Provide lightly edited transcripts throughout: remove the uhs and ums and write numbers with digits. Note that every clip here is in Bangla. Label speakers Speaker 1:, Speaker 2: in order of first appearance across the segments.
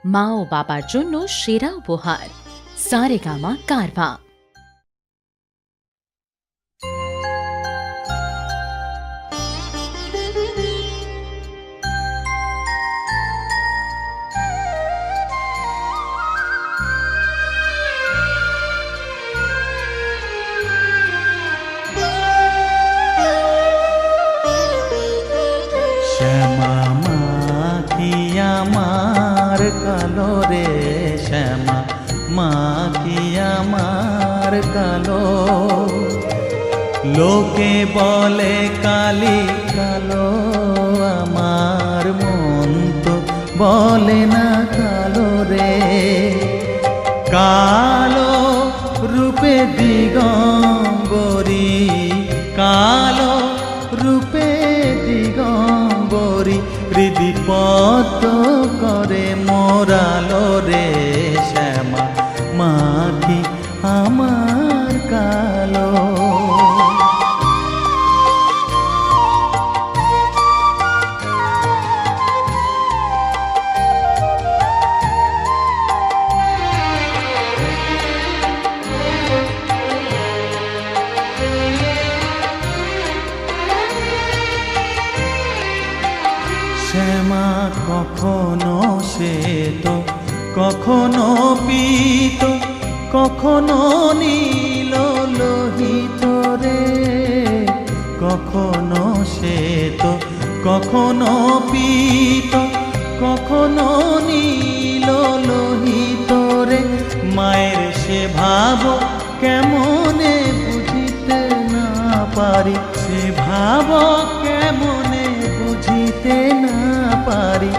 Speaker 1: মা ও বাবার জন্য সেরা উপহার সারেগামা কারভা।
Speaker 2: শ্যামা মা কি আমার কালো রে, শ্যামা মা কি আমার কালো। লোকে বলে কালি কালো, আমার মন তো বলে না কালো রে। কালো রূপে দিগম্বরী, কালো রূপে দিগম্বরী, হৃদি পদ্ম করে মোরালো রে। শ্যামা মা কি আমার কালো। শ্যামা কখনো শ্বেত, কখনো পীত, কখনো নীল লোহিত রে। কখনো শ্বেত, কখনো পীত, কখনো নীল লোহিত রে। মায়ের সে ভাব কেমনে বুঝিতে না পারি, সে ভাব কেমনে বুঝিতে না পারি,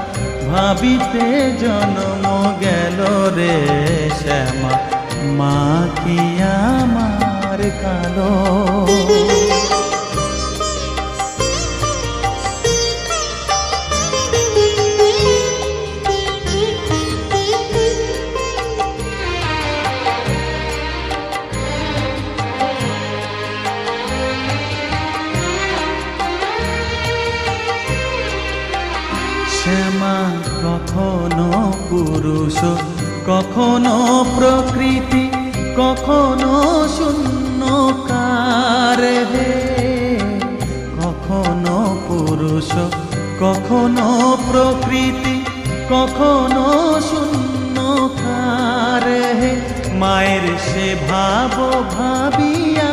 Speaker 2: ভাবিতে জন্ম গেল রে। শ্যামা মা কি আমার কালো। শ্যামা কখনো পুরুষ, কখনো প্রকৃতি, কখনো শূন্যকার হে। কখনো পুরুষ, কখনো প্রকৃতি, কখনো শূন্যকার হে। মায়ের সে ভাব ভাবিয়া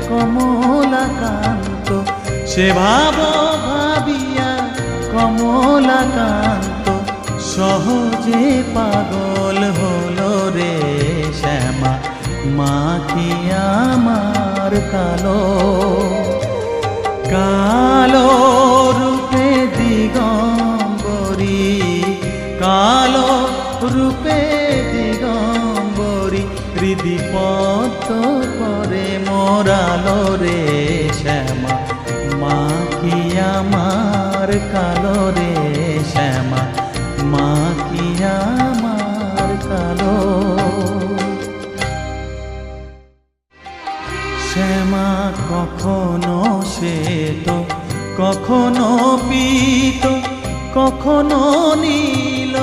Speaker 2: কমলাকান্ত, সে ভাব ভাবিয়া কমলাকান্ত সহজে পাগল হলো রে। শ্যামা মা কি আমার কালো। কালো রূপে দিগম্বরী, কালো রূপে দিগম্বরী, হৃদি পদ্ম করে মোরালো রে। শ্যামা মা কি আমার কালো রে। শ্যামা মা কি আমার কালো। শ্যামা কখনো শ্বেত, কখনো পীত, কখনো নীল